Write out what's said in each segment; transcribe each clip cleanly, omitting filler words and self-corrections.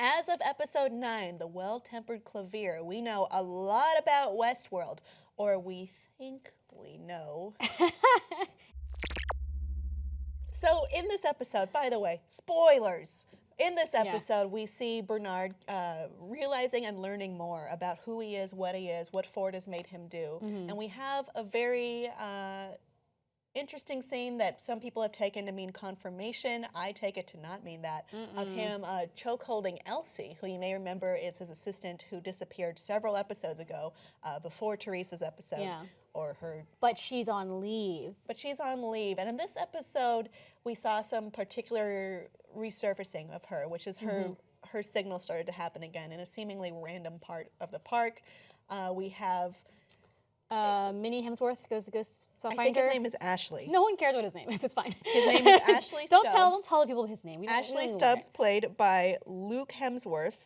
as of episode 9, The Well-Tempered Clavier, we know a lot about Westworld, or we think we know. So in this episode, by the way, spoilers. In this episode, we see Bernard realizing and learning more about who he is, what Ford has made him do. And we have a very interesting scene that some people have taken to mean confirmation. I take it to not mean that, of him chokeholding Elsie, who you may remember is his assistant who disappeared several episodes ago, before Theresa's episode. Yeah. Or her. But she's on leave. And in this episode, we saw some particular resurfacing of her, which is her signal started to happen again in a seemingly random part of the park. We have Minnie Hemsworth goes to find her. I think his name is Ashley. No one cares what his name is. It's fine. His name is Ashley Stubbs. Don't tell the people his name. Ashley Stubbs, played by Luke Hemsworth,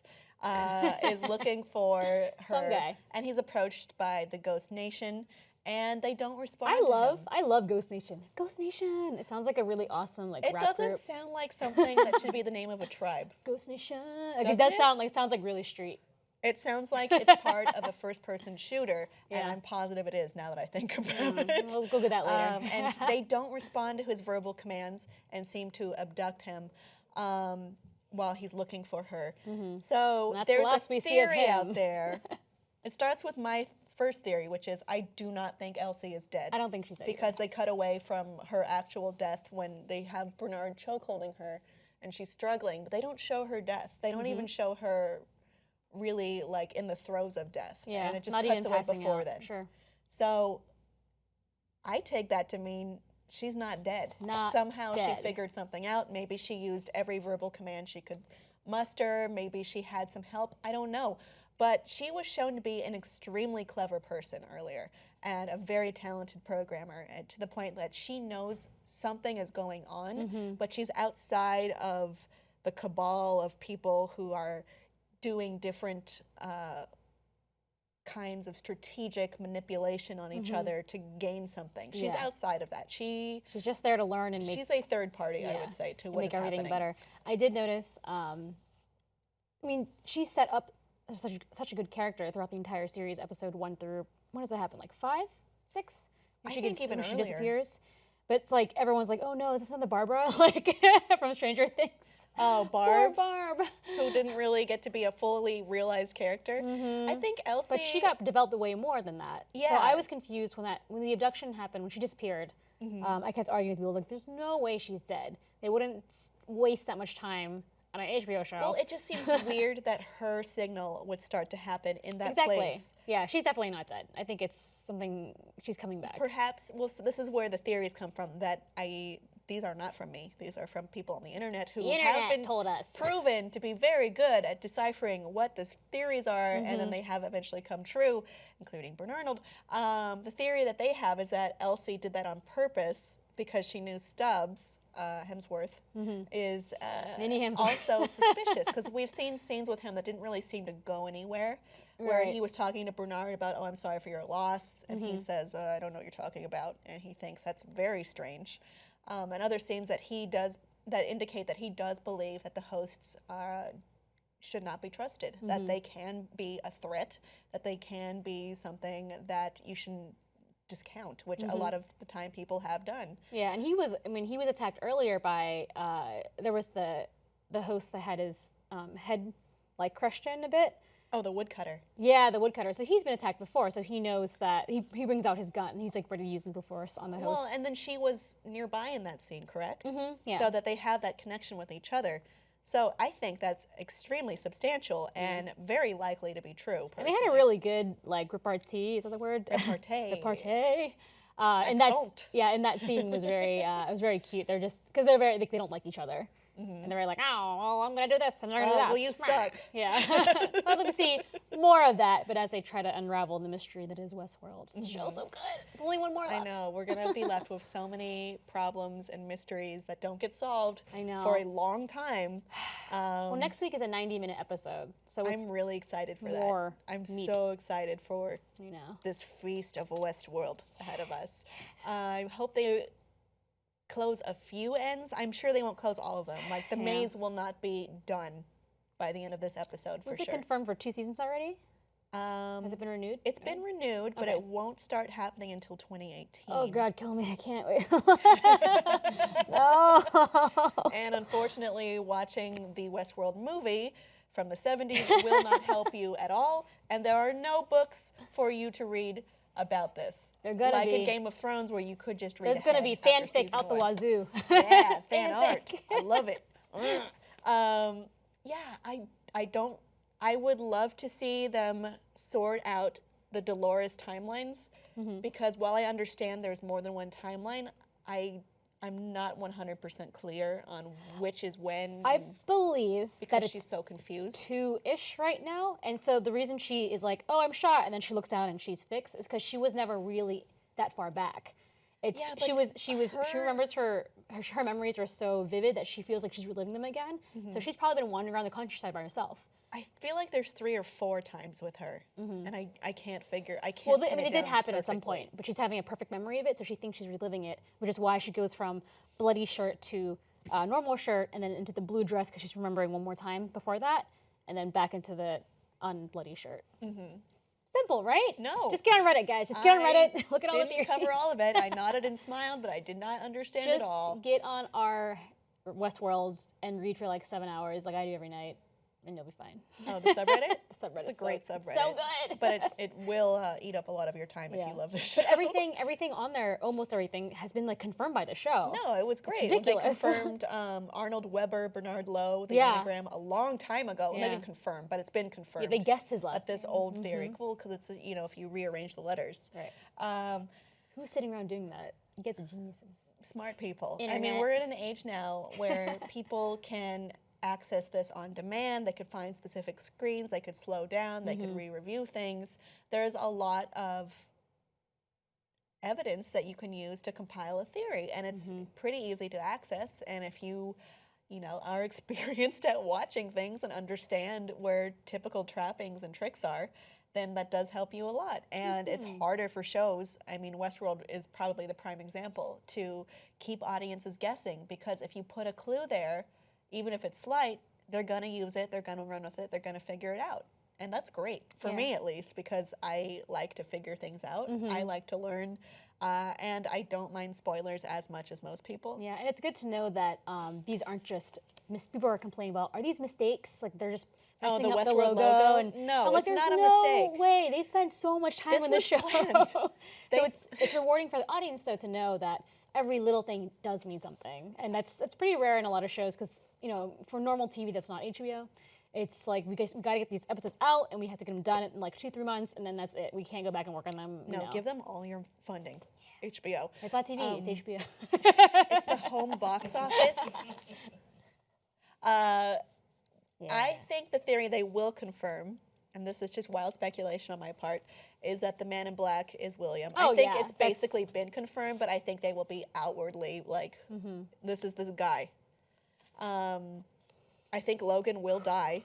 is looking for her. Some guy. And he's approached by the Ghost Nation. And they don't respond I love Ghost Nation. Ghost Nation. It sounds like a really awesome rap group. It doesn't sound like something that should be the name of a tribe. Ghost Nation. It does sound like really street. It sounds like it's part of a first-person shooter, and I'm positive it is now that I think about it. We'll go get that later. And they don't respond to his verbal commands and seem to abduct him while he's looking for her. So there's a theory out there. It starts with my first theory, which is I do not think Elsie is dead. I don't think she's dead because they cut away from her actual death when they have Bernard chokeholding her and she's struggling, but they don't show her death. They don't even show her really like in the throes of death. Yeah, and it just not cuts even away passing before out. then. Sure. So I take that to mean she's not dead. Somehow she figured something out. Maybe she used every verbal command she could muster. Maybe she had some help. I don't know. But she was shown to be an extremely clever person earlier and a very talented programmer, and to the point that she knows something is going on, but she's outside of the cabal of people who are doing different kinds of strategic manipulation on each other to gain something. She's outside of that. She's just there to learn and she's a third party, I would say, to what make is everything happening. better. I did notice. I mean, she's set up such a good character throughout the entire series, episode 1 through, when does that happen, like 5, 6? I think even she earlier. disappears. But it's like, everyone's like, oh no, is this another Barbara? Like, from Stranger Things. Oh, Barb. Poor Barb. Who didn't really get to be a fully realized character. I think Elsie... But she got developed way more than that. Yeah. So I was confused when the abduction happened, when she disappeared. I kept arguing with people, like, there's no way she's dead. They wouldn't waste that much time on an HBO show. Well, it just seems weird that her signal would start to happen in that place. Yeah, she's definitely not dead. I think it's something, she's coming back. Perhaps, well, so this is where the theories come from, that these are not from me. These are from people on the internet who have been told us. proven to be very good at deciphering what the theories are, and then they have eventually come true, including Bernard. The theory that they have is that Elsie did that on purpose because she knew Stubbs, Hemsworth, is also suspicious, because we've seen scenes with him that didn't really seem to go anywhere, where he was talking to Bernard about, oh, I'm sorry for your loss, and he says, I don't know what you're talking about, and he thinks that's very strange. And other scenes that he does that indicate that he does believe that the hosts should not be trusted, that they can be a threat, that they can be something that you shouldn't discount, which a lot of the time people have done. Yeah, and he was attacked earlier by, there was the host that had his head like crushed in a bit. Oh, the woodcutter. Yeah, the woodcutter. So he's been attacked before, so he knows that, he brings out his gun, and he's like ready to use lethal force on the host. Well, and then she was nearby in that scene, correct? Yeah. So that they have that connection with each other. So I think that's extremely substantial and very likely to be true, personally. And they had a really good, like, repartee, is that the word? Repartee. Repartee. And that scene was very, it was very cute. They're just, because they're very, like, they don't like each other. And they're like, oh, well, I'm going to do this, and they're going to do that. Well, you suck. Yeah. So I'd like to see more of that, but as they try to unravel the mystery that is Westworld. The show's so good. It's only one more left. I know. We're going to be left with so many problems and mysteries that don't get solved for a long time. Well, next week is a 90-minute episode. So I'm really excited for more that. I'm meat. so excited for this feast of Westworld ahead of us. I hope they close a few ends. I'm sure they won't close all of them. Like, the maze will not be done by the end of this episode for Was sure. it confirmed for 2 seasons already? Has it been renewed? It's been renewed, but Okay. it won't start happening until 2018. Oh God, kill me! I can't wait. No. And unfortunately, watching the Westworld movie from the 70s will not help you at all. And there are no books for you to read about this. They're gonna like be. in Game of Thrones, where you could just read. There's gonna be fanfic out the wazoo. Yeah, fan art. Fanfic. I love it. I would love to see them sort out the Dolores timelines, because while I understand there's more than one timeline, I'm not 100% clear on which is when. I believe because that she's it's so confused. 2-ish right now, and so the reason she is like, "Oh, I'm shot," and then she looks down and she's fixed, is because she was never really that far back. It's Yeah, she remembers her memories are so vivid that she feels like she's reliving them again. So she's probably been wandering around the countryside by herself. I feel like there's 3 or 4 times with her, and I can't figure. I can't. Well, pin it did down happen at some perfectly. point, but she's having a perfect memory of it, so she thinks she's reliving it, which is why she goes from bloody shirt to normal shirt, and then into the blue dress because she's remembering one more time before that, and then back into the unbloody shirt. Simple, right? No. Just get on Reddit, guys. Just get on Reddit. Look at all the Didn't theories. cover all of it. I nodded and smiled, but I did not understand it all. Just get on our Westworld and read for like 7 hours, like I do every night, and you'll be fine. Oh, the subreddit? The subreddit. It's a great subreddit. So good. But it will eat up a lot of your time if Yeah. you love the show. But everything on there, almost everything, has been like confirmed by the show. No, it was great. ridiculous. They confirmed Arnold Weber, Bernard Lowe, the Yeah. anagram a long time ago. And they Yeah. didn't confirm, but it's been confirmed. Yeah, they guessed his last at this name. old theory. Well, because it's, if you rearrange the letters. Right. Who's sitting around doing that? You guys are geniuses. Smart people. I Internet. mean, we're in an age now where people can access this on demand. They could find specific screens. They could slow down. They could re-review things. There's a lot of evidence that you can use to compile a theory, and it's pretty easy to access. And if you are experienced at watching things and understand where typical trappings and tricks are, then that does help you a lot. And it's harder for shows. I mean, Westworld is probably the prime example to keep audiences guessing, because if you put a clue there, even if it's slight, they're going to use it, they're going to run with it, they're going to figure it out. And that's great, for me at least, because I like to figure things out. I like to learn, and I don't mind spoilers as much as most people. Yeah, and it's good to know that these aren't just people are complaining about. Are these mistakes? Like they're just Oh, messing the up the Westworld logo. logo? And No, I'm like, it's there's not a no mistake. way. They spend so much time This on the was show. planned. So it's rewarding for the audience though to know that every little thing does mean something, and that's pretty rare in a lot of shows because for normal TV that's not HBO. It's like we got to get these episodes out, and we have to get them done in like 2-3 months, and then that's it. We can't go back and work on them. No, give them all your funding. HBO. It's not TV. It's HBO. It's the home box office. I think the theory they will confirm, and this is just wild speculation on my part, is that the man in black is William. Oh, I think yeah, it's basically been confirmed, but I think they will be outwardly like, this is this guy. I think Logan will die.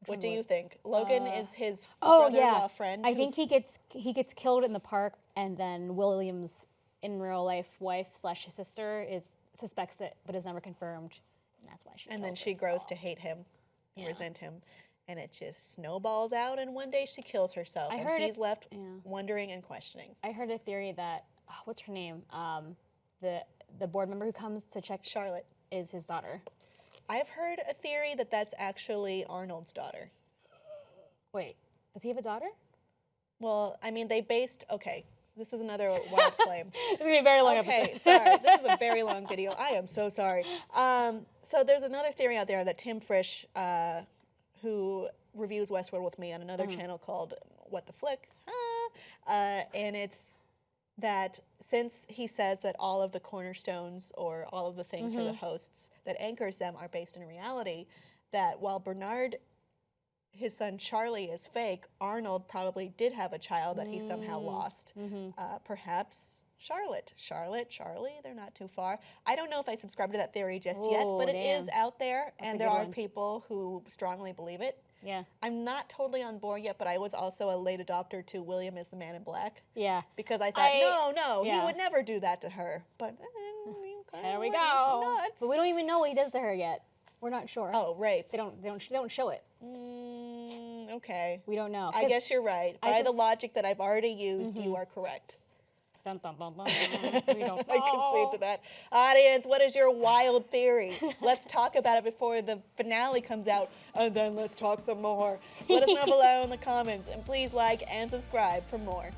What do you think? Logan is his brother-in-law friend. I think he gets killed in the park, and then William's in real life wife / his sister suspects it, but is never confirmed, and that's why she. And then she grows to hate him, resent him, and it just snowballs out. And one day she kills herself, and he's left wondering and questioning. I heard a theory that what's her name? The board member who comes to check Charlotte is his daughter. I've heard a theory that that's actually Arnold's daughter. Wait, does he have a daughter? Well, I mean, okay, this is another wild claim. It's going to be a very long Okay, episode. sorry, this is a very long video. I am so sorry. So there's another theory out there that Tim Frisch, who reviews Westworld with me on another channel called What the Flick, and it's that since he says that all of the cornerstones or all of the things for the hosts that anchors them are based in reality, that while Bernard, his son Charlie, is fake, Arnold probably did have a child that he somehow lost. Perhaps Charlie, they're not too far. I don't know if I subscribe to that theory just yet, but it is out there, and there are people who strongly believe it. Yeah. I'm not totally on board yet, but I was also a late adopter to William is the man in black. Yeah. Because I thought, no, he would never do that to her. But there we go. Nuts. But we don't even know what he does to her yet. We're not sure. Oh, right. They don't show it. Okay. We don't know. I guess you're right. By the logic that I've already used, you are correct. Dun, dun, dun, dun. We don't know. I concede to that. Audience, what is your wild theory? Let's talk about it before the finale comes out, and then let's talk some more. Let us know below in the comments, and please like and subscribe for more.